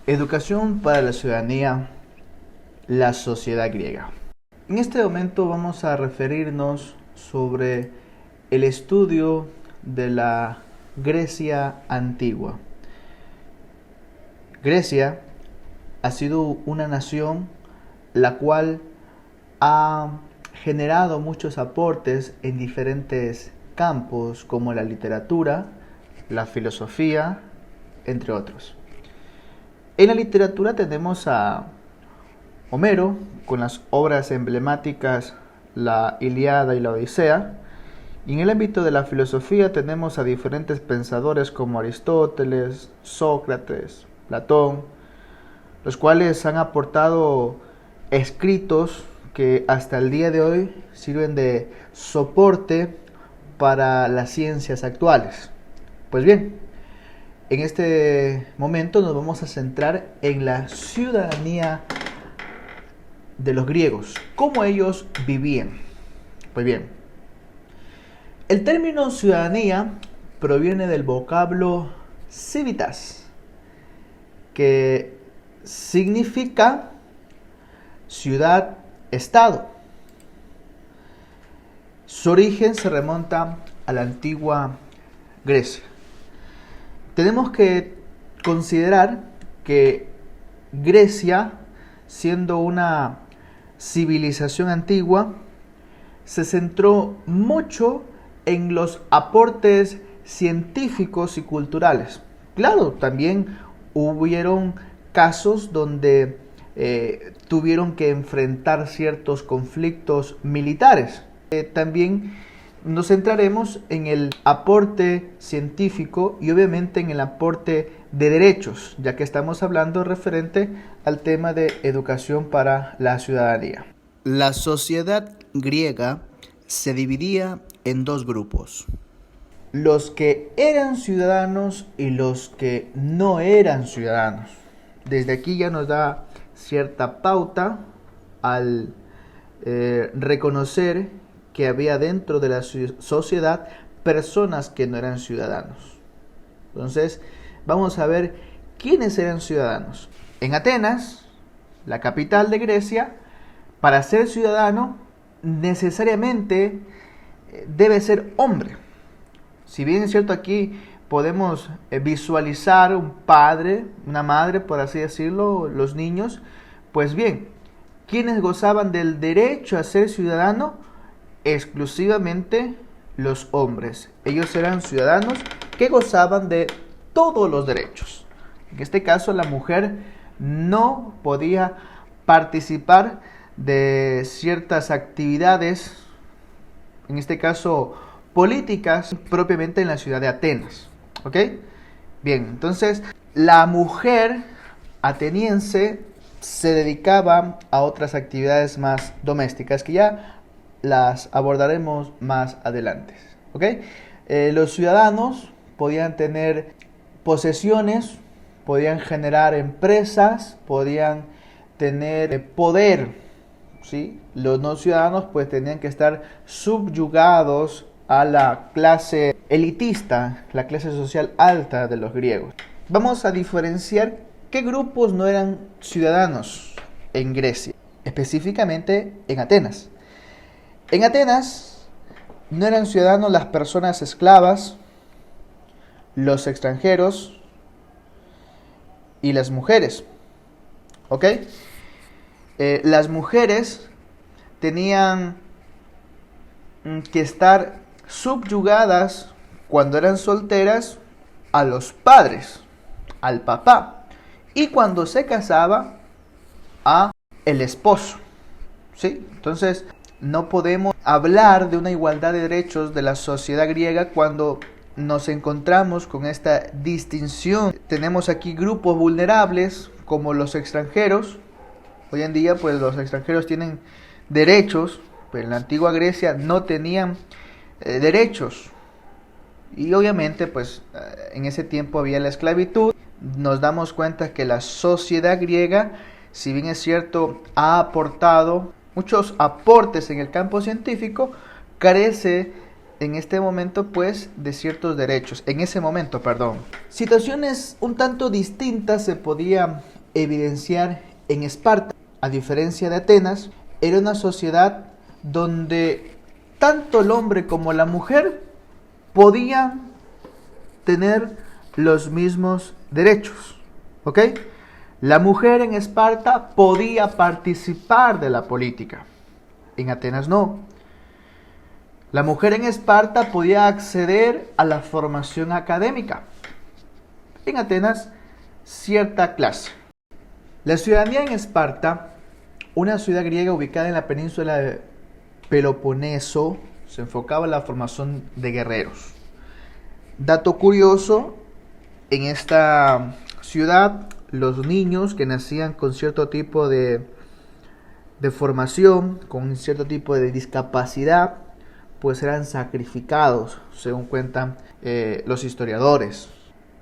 Educación para la ciudadanía, la sociedad griega. En este momento vamos a referirnos sobre el estudio de la Grecia antigua. Grecia ha sido una nación la cual ha generado muchos aportes en diferentes campos como la literatura, la filosofía, entre otros. En la literatura tenemos a Homero con las obras emblemáticas La Ilíada y la Odisea, y en el ámbito de la filosofía tenemos a diferentes pensadores como Aristóteles, Sócrates, Platón, los cuales han aportado escritos que hasta el día de hoy sirven de soporte para las ciencias actuales. Pues bien, en este momento nos vamos a centrar en la ciudadanía de los griegos, cómo ellos vivían. Pues bien, el término ciudadanía proviene del vocablo civitas, que significa ciudad-estado. Su origen se remonta a la antigua Grecia. Tenemos que considerar que Grecia, siendo una civilización antigua, se centró mucho en los aportes científicos y culturales. Claro, también hubieron casos donde tuvieron que enfrentar ciertos conflictos militares. También nos centraremos en el aporte científico y obviamente en el aporte de derechos, ya que estamos hablando referente al tema de educación para la ciudadanía. La sociedad griega se dividía en dos grupos: los que eran ciudadanos y los que no eran ciudadanos. Desde aquí ya nos da cierta pauta al reconocer que había dentro de la sociedad personas que no eran ciudadanos. Entonces, vamos a ver quiénes eran ciudadanos. En Atenas, la capital de Grecia, para ser ciudadano necesariamente debe ser hombre. Si bien es cierto, aquí podemos visualizar un padre, una madre, por así decirlo, los niños, pues bien, ¿quiénes gozaban del derecho a ser ciudadano? Exclusivamente los hombres. Ellos eran ciudadanos que gozaban de todos los derechos. En este caso, la mujer no podía participar de ciertas actividades, en este caso políticas, propiamente en la ciudad de Atenas. ¿Ok? Bien, entonces la mujer ateniense se dedicaba a otras actividades más domésticas que ya las abordaremos más adelante. ¿Ok? Los ciudadanos podían tener posesiones, podían generar empresas, podían tener poder, ¿sí? Los no ciudadanos pues tenían que estar subyugados a la clase elitista, la clase social alta de los griegos. Vamos a diferenciar qué grupos no eran ciudadanos en Grecia, específicamente en Atenas. En Atenas no eran ciudadanos las personas esclavas, los extranjeros y las mujeres. ¿Ok? Las mujeres tenían que estar subyugadas cuando eran solteras a los padres, al papá, y cuando se casaba a el esposo. ¿Sí? Entonces, no podemos hablar de una igualdad de derechos de la sociedad griega cuando nos encontramos con esta distinción. Tenemos aquí grupos vulnerables como los extranjeros. Hoy en día pues los extranjeros tienen derechos, pero en la antigua Grecia no tenían derechos. Y obviamente pues en ese tiempo había la esclavitud. Nos damos cuenta que la sociedad griega, si bien es cierto, ha aportado muchos aportes en el campo científico, carece en este momento pues de ciertos derechos, en ese momento, perdón. Situaciones un tanto distintas se podían evidenciar en Esparta, a diferencia de Atenas, era una sociedad donde tanto el hombre como la mujer podían tener los mismos derechos. ¿Ok? La mujer en Esparta podía participar de la política. En Atenas no. La mujer en Esparta podía acceder a la formación académica. En Atenas, cierta clase. La ciudadanía en Esparta, una ciudad griega ubicada en la península de Peloponeso, se enfocaba en la formación de guerreros. Dato curioso, en esta ciudad, los niños que nacían con cierto tipo de formación, con cierto tipo de discapacidad, pues eran sacrificados, según cuentan los historiadores.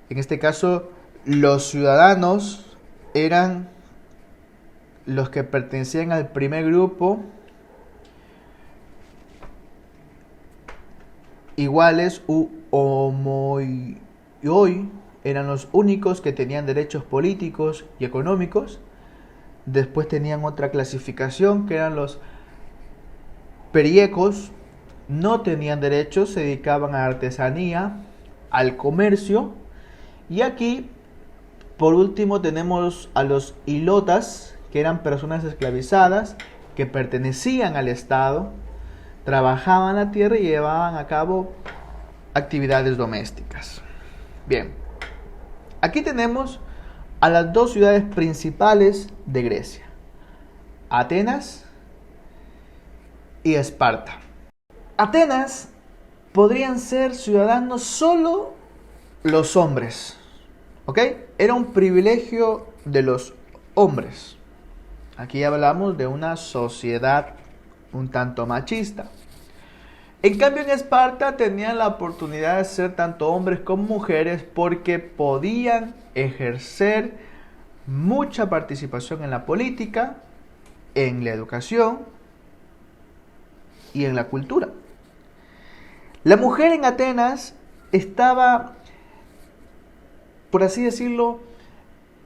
En este caso, los ciudadanos eran los que pertenecían al primer grupo, iguales u homoioi, eran los únicos que tenían derechos políticos y económicos. Después tenían otra clasificación que eran los periecos, no tenían derechos, se dedicaban a la artesanía, al comercio. Y aquí, por último, tenemos a los hilotas, que eran personas esclavizadas, que pertenecían al Estado, trabajaban la tierra y llevaban a cabo actividades domésticas. Bien, aquí tenemos a las dos ciudades principales de Grecia, Atenas y Esparta. Atenas podrían ser ciudadanos solo los hombres, ¿ok? Era un privilegio de los hombres. Aquí hablamos de una sociedad un tanto machista. En cambio, en Esparta tenían la oportunidad de ser tanto hombres como mujeres porque podían ejercer mucha participación en la política, en la educación y en la cultura. La mujer en Atenas estaba, por así decirlo,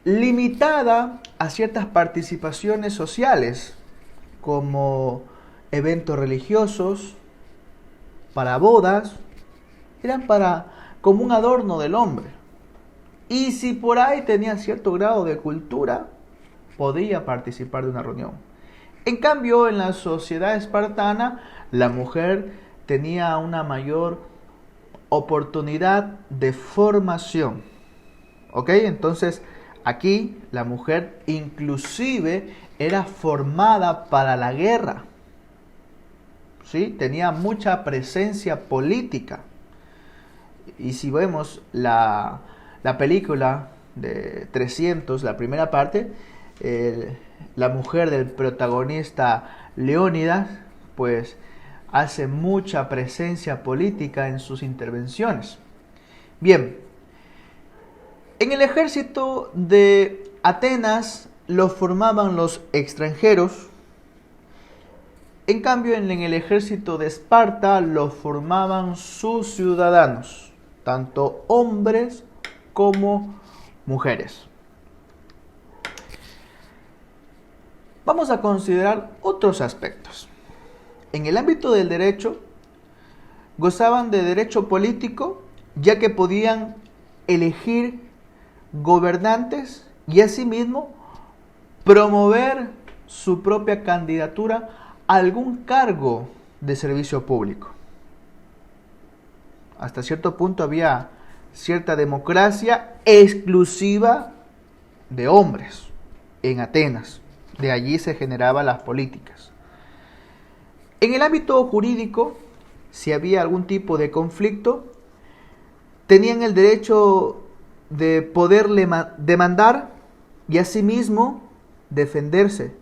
limitada a ciertas participaciones sociales, como eventos religiosos, para bodas, eran como un adorno del hombre. Y si por ahí tenía cierto grado de cultura, podía participar de una reunión. En cambio, en la sociedad espartana, la mujer tenía una mayor oportunidad de formación. ¿Ok? Entonces, aquí la mujer inclusive era formada para la guerra. ¿Sí? Tenía mucha presencia política. Y si vemos la película de 300, la primera parte, la mujer del protagonista Leónidas, pues hace mucha presencia política en sus intervenciones. Bien, en el ejército de Atenas lo formaban los extranjeros. En cambio, en el ejército de Esparta lo formaban sus ciudadanos, tanto hombres como mujeres. Vamos a considerar otros aspectos. En el ámbito del derecho, gozaban de derecho político, ya que podían elegir gobernantes y asimismo promover su propia candidatura a algún cargo de servicio público. Hasta cierto punto había cierta democracia exclusiva de hombres en Atenas. De allí se generaban las políticas. En el ámbito jurídico, si había algún tipo de conflicto, tenían el derecho de poder demandar y asimismo defenderse.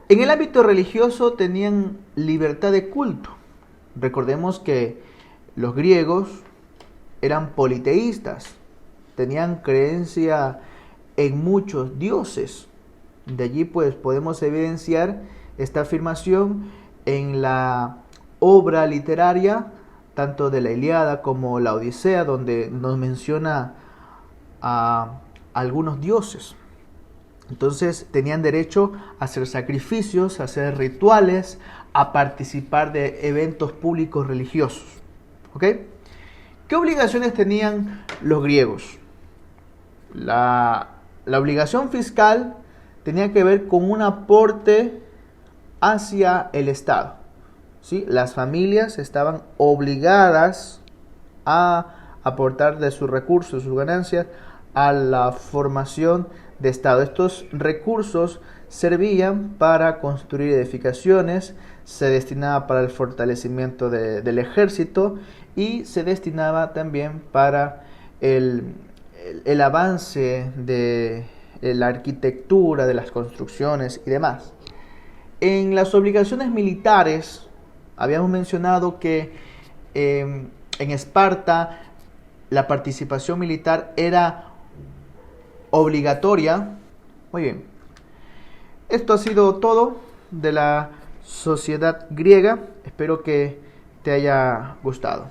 En el ámbito religioso tenían libertad de culto. Recordemos que los griegos eran politeístas, tenían creencia en muchos dioses. De allí pues podemos evidenciar esta afirmación en la obra literaria tanto de la Ilíada como la Odisea, donde nos menciona a algunos dioses. Entonces tenían derecho a hacer sacrificios, a hacer rituales, a participar de eventos públicos religiosos. ¿Ok? ¿Qué obligaciones tenían los griegos? La obligación fiscal tenía que ver con un aporte hacia el Estado. ¿Sí? Las familias estaban obligadas a aportar de sus recursos, sus ganancias, a la formación de Estado. Estos recursos servían para construir edificaciones, se destinaba para el fortalecimiento del ejército y se destinaba también para el avance de la arquitectura, de las construcciones y demás. En las obligaciones militares, habíamos mencionado que en Esparta la participación militar era obligatoria. Muy bien. Esto ha sido todo de la sociedad griega. Espero que te haya gustado.